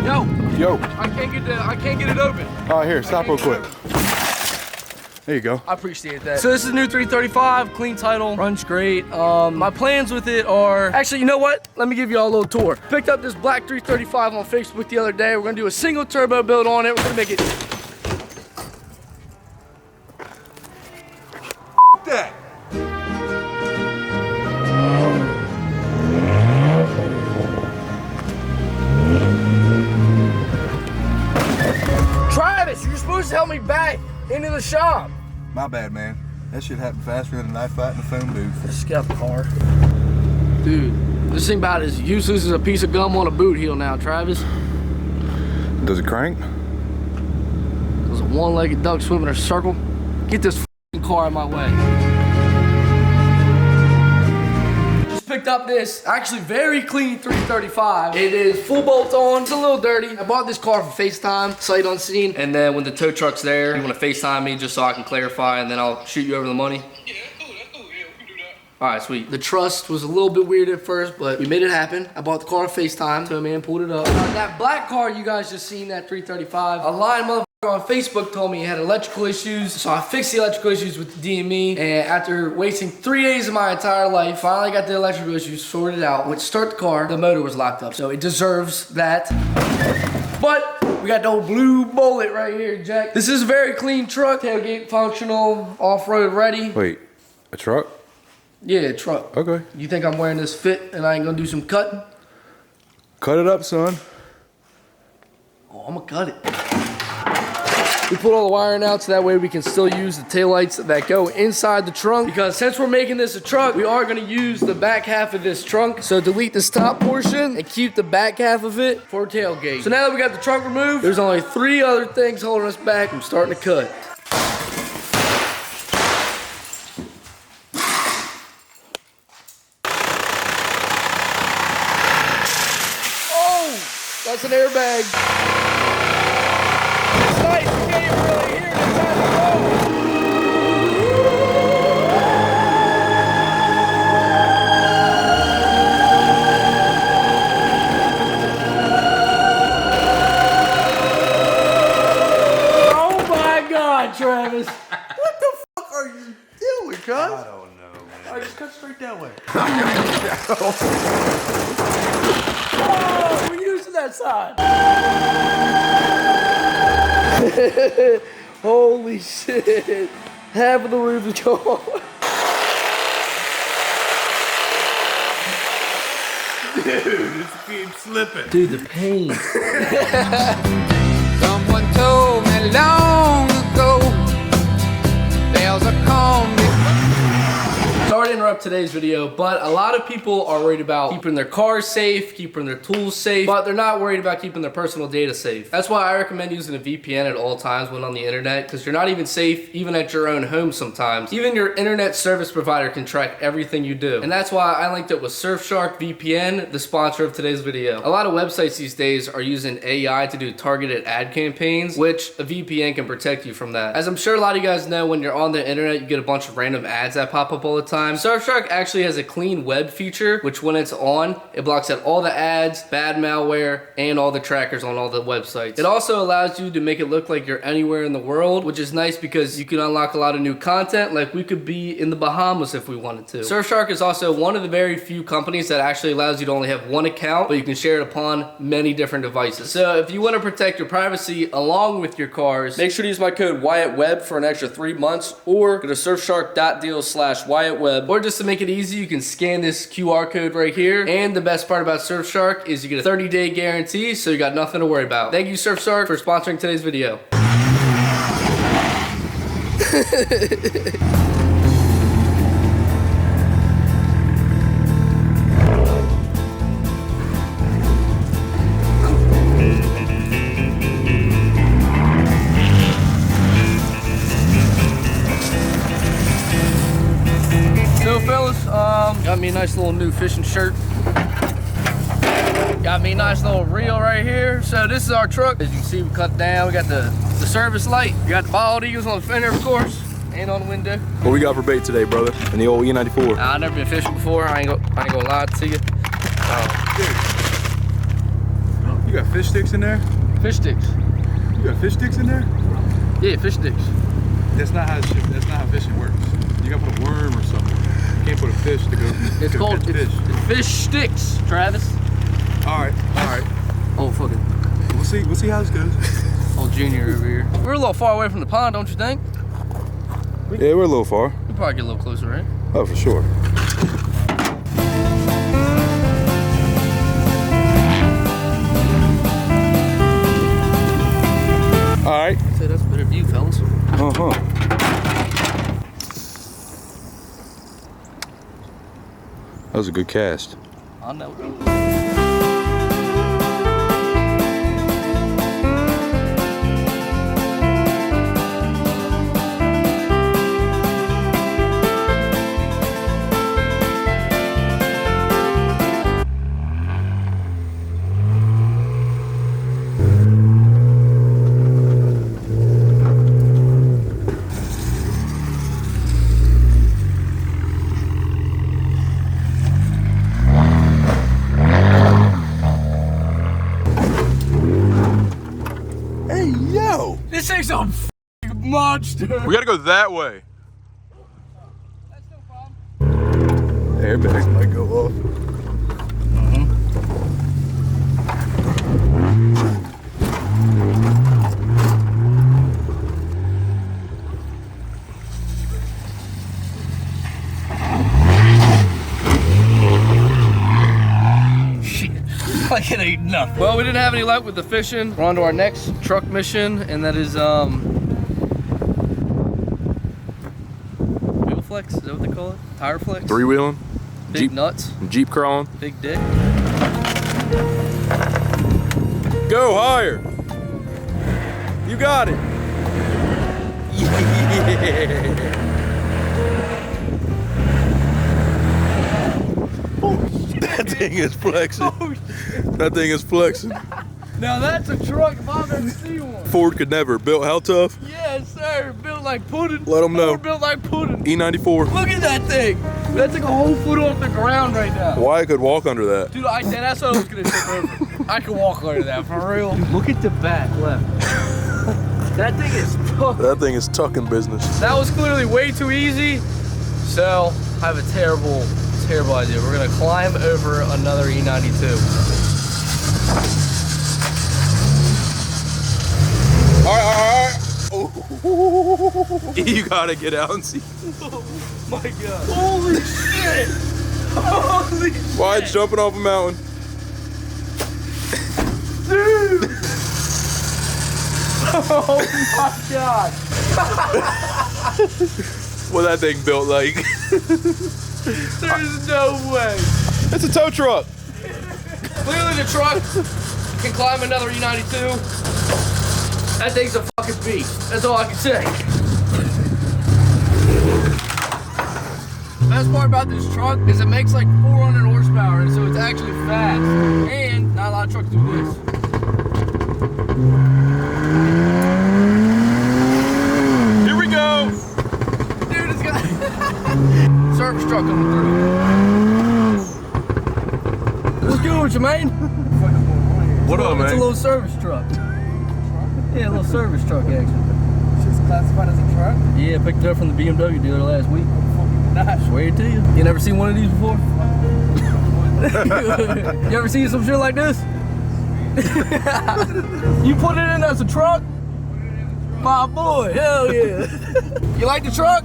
Yo. I can't get it open. Oh, here, stop real quick. There you go. I appreciate that. So this is a new 335, clean title, runs great. My plans with it are, actually, you know what? Let me give you all a little tour. Picked up this black 335 on Facebook the other day. We're gonna do a single turbo build on it. We're gonna make it. That. Travis, you're supposed to help me back into the shop. My bad, man. That shit happened faster than a knife fight in the phone booth. Let's get out the car. Dude, this thing about as useless as a piece of gum on a boot heel now, Travis. Does it crank? There's a one-legged duck swimming in a circle. Get this f***ing car out of my way. Just picked up this actually very clean 335. It is full bolt on. It's a little dirty. I bought this car for FaceTime, sight unseen. And then when the tow truck's there, you want to FaceTime me just so I can clarify, and then I'll shoot you over the money. Yeah, that's cool, yeah, we can do that. All right, sweet. The trust was a little bit weird at first, but we made it happen. I bought the car on FaceTime, so man pulled it up. That black car you guys just seen, that 335, a line motherfucker on Facebook told me he had electrical issues, so I fixed the electrical issues with the DME, and after wasting 3 days of my entire life, finally got the electrical issues sorted out. Went to start the car, the motor was locked up, so it deserves that. But we got the old blue bullet right here, Jack. This is a very clean truck, tailgate functional, off-road ready. Wait, a truck? Yeah, truck. Okay. You think I'm wearing this fit and I ain't gonna do some cutting? Cut it up, son. Oh, I'm gonna cut it. We put all the wiring out so that way we can still use the taillights that go inside the trunk, because since we're making this a truck, we are gonna use the back half of this trunk. So delete this top portion and keep the back half of it for tailgate. So now that we got the trunk removed, there's only 3 other things holding us back from starting to cut. Oh, that's an airbag. It's nice, you can't even really hear it inside the road. Oh my God, Travis. What the fuck are you doing, cuz? I don't know, man. Alright, just cut straight that way. Oh, we're using that side. Holy shit. Half of the roof is gone. Dude, this keeps slipping. Dude, the pain. Someone told me long ago there's a calm. Sorry to interrupt today's video, but a lot of people are worried about keeping their cars safe, keeping their tools safe, but they're not worried about keeping their personal data safe. That's why I recommend using a VPN at all times when on the internet, because you're not even safe even at your own home sometimes. Even your internet service provider can track everything you do. And that's why I linked up with Surfshark VPN, the sponsor of today's video. A lot of websites these days are using AI to do targeted ad campaigns, which a VPN can protect you from that. As I'm sure a lot of you guys know, when you're on the internet, you get a bunch of random ads that pop up all the time. Surfshark actually has a clean web feature, which when it's on, it blocks out all the ads, bad malware, and all the trackers on all the websites. It also allows you to make it look like you're anywhere in the world, which is nice because you can unlock a lot of new content, like we could be in the Bahamas if we wanted to. Surfshark is also one of the very few companies that actually allows you to only have one account, but you can share it upon many different devices. So if you want to protect your privacy along with your cars, make sure to use my code WyattWeb for an extra 3 months, or go to surfshark.deal/WyattWeb. Or just to make it easy, you can scan this QR code right here. And the best part about Surfshark is you get a 30-day guarantee, so you got nothing to worry about. Thank you, Surfshark, for sponsoring today's video. So fellas, got me a nice little new fishing shirt. Got me a nice little reel right here. So this is our truck. As you can see, we cut down. We got the service light. We got the bald eagles on the fender, of course, and on the window. What we got for bait today, brother? In the old E94. I've never been fishing before. I ain't gonna lie to you. You got fish fish sticks in there? Fish sticks. You got fish sticks in there? Yeah, fish sticks. That's not how fishing works. You gotta put a worm or something. You can't put a fish to go. It's to called catch fish. it's fish sticks, Travis. All right. Oh, fucking. We'll see how this goes. Old Junior over here. We're a little far away from the pond, don't you think? Yeah, we're a little far. We'll probably get a little closer, right? Oh, for sure. All right. I'd say that's a better view, fellas. That was a good cast. I know. This thing's a monster. We gotta go that way. That's no problem. Airbags might go off. Like it ain't nothing. Well, we didn't have any luck with the fishing. We're on to our next truck mission, and that is wheel flex, is that what they call it? Tire flex? Three-wheeling. Big Jeep nuts. Jeep crawling. Big dick. Go higher. You got it. Yeah. That thing is flexing. That thing is flexing. Now that's a truck if I've ever seen one. Ford could never. Built how tough? Yes, sir. Built like pudding. Let 'em know. Ford built like pudding. E94. Look at that thing. That's like a whole foot off the ground right now. Wyatt could walk under that. Dude, that's what I was gonna tip over. I could walk under that, for real. Dude, look at the back left. That thing is tough. That thing is tucking business. That was clearly way too easy. So, I have a terrible idea. We're gonna climb over another E92. All right. Oh. You gotta get out and see. Oh my God. Holy shit. Holy shit. Wyatt's jumping off a mountain. Dude. Oh my God. What that thing built like? There's no way. It's a tow truck. Clearly the truck can climb another E92. That thing's a fucking beast. That's all I can say. The best part about this truck is it makes like 400 horsepower, so it's actually fast. And not a lot of trucks do this. Here we go. Dude, it's gonna... Service truck coming through. What's good with you, man? What up, It's a man? little service truck. Yeah, a little service truck, actually. It's just classified as a truck? Yeah, picked it up from the BMW dealer last week. Nice. Swear to you. You never seen one of these before? You ever seen some shit like this? You put it in as a truck? My boy, hell yeah. You like the truck?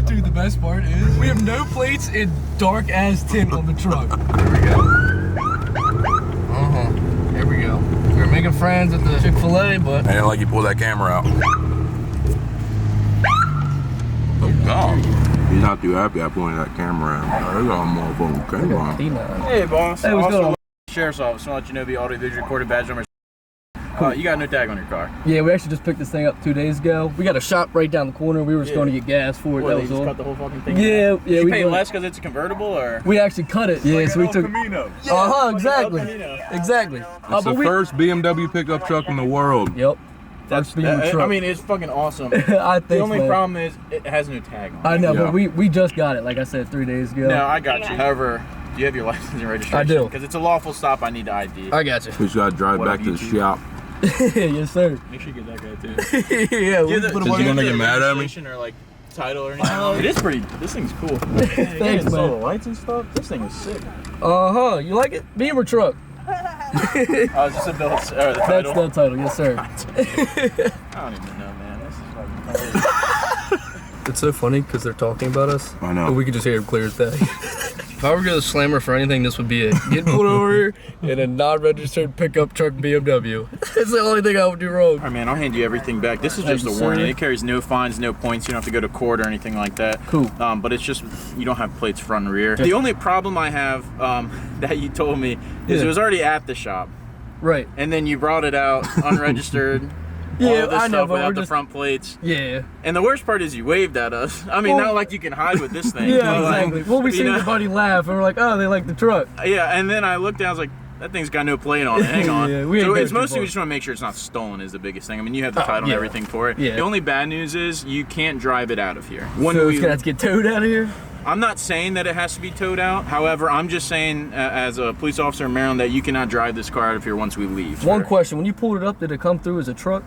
Dude, the best part is we have no plates and dark ass tint on the truck. There we go. There we go. We were making friends at the Chick-fil-A, but I didn't like you pull that camera out. Oh God. He's not too happy I pointed that camera out. They got a motherfucking camera. Hey, boss. Hey, what's going on? Sheriff's Office. I want to let you know the audio-visual recorded badge number. You got no tag on your car. Yeah, we actually just picked this thing up 2 days ago. We got a shop right down the corner. We were just going to get gas for it. What, That they was just all. cut the whole fucking thing? Yeah, yeah. You We pay went- less because it's a convertible, or? We actually cut it. Yeah, so we took. Camino. Exactly. Camino. Exactly. It's the first BMW pickup truck in the world. Yep. First BMW truck. I mean, it's fucking awesome. I think The only man. problem is it has no tag on it. I know, Yeah. but we just got it, like I said, 3 days ago. No, I got you. However, Do you have your license and registration? I do. Because it's a lawful stop. I need the ID. I got you. We just gotta drive back to the shop. Yes, sir. Make sure you get that guy too. Yeah, we Is put Is he gonna get mad at me? Or like title or anything? It is pretty. This thing's cool. Thanks, All the man. lights and stuff. This thing is sick. Uh-huh. You like it? Beamer truck. Just a bill. The title. That's the title. Yes, sir. I don't even know, man. This is fucking crazy. It's so funny because they're talking about us. I know. But we can just hear it clear as day. If I were going to slam her for anything, this would be it. Get pulled over here in a non-registered pickup truck BMW. That's the only thing I would do wrong. All right, man. I'll hand you everything back. This is Thank just you, a warning. sir. It carries no fines, no points. You don't have to go to court or anything like that. Cool. But it's just you don't have plates front and rear. The only problem I have that you told me is it was already at the shop, Right. and then you brought it out unregistered. Yeah, all of this I know, stuff but without we're the just- front plates. Yeah. And the worst part is you waved at us. I mean, Well- not like you can hide with this thing. Yeah, but like, exactly. Well, we you seen know? the buddy laugh, and we're like, oh, they like the truck. Yeah, and then I looked down, I was like, that thing's got no plate on it. Hang on. Yeah, we ain't so go it's too mostly far. we just want to make sure it's not stolen is the biggest thing. I mean, you have the title and yeah. everything for it. Yeah. The only bad news is you can't drive it out of here. When So we- it's going to have to get towed out of here? I'm not saying that it has to be towed out. However, I'm just saying as a police officer in Maryland that you cannot drive this car out of here once we leave. One question. When you pulled it up, did it come through as a truck?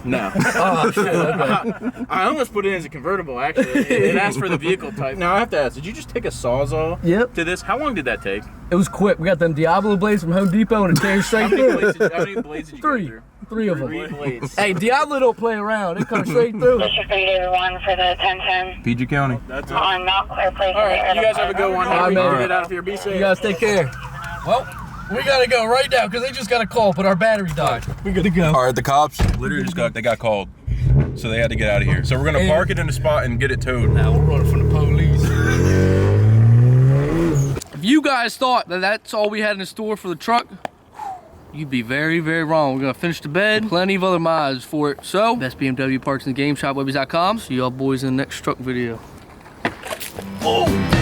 No. Oh, shit. Okay. I almost put it in as a convertible, actually. It asked for the vehicle type. Now, I have to ask, did you just take a Sawzall Yep. to this? How long did that take? It was quick. We got them Diablo blades from Home Depot, and it came How straight many through. blades did you Three. go through? Three of them. 3 blades. Hey, Diablo don't play around. It comes straight through. District 381 for the 1010 PG County. That's it. on Mount Clear Place. All right, you guys have a good one. All right, We can man. get out of here. Be safe. You guys take care. Well, we gotta go right now because they just got a call, but our battery died. We gotta go. All right, the cops literally they got called, so they had to get out of here. So we're gonna park it in a spot and get it towed. Now we're running from the police. If you guys thought that that's all we had in store for the truck, you'd be very, very wrong. We're gonna finish the bed. Plenty of other mods for it. So, best BMW parts in the game, shopwebbies.com. See y'all boys in the next truck video. Oh!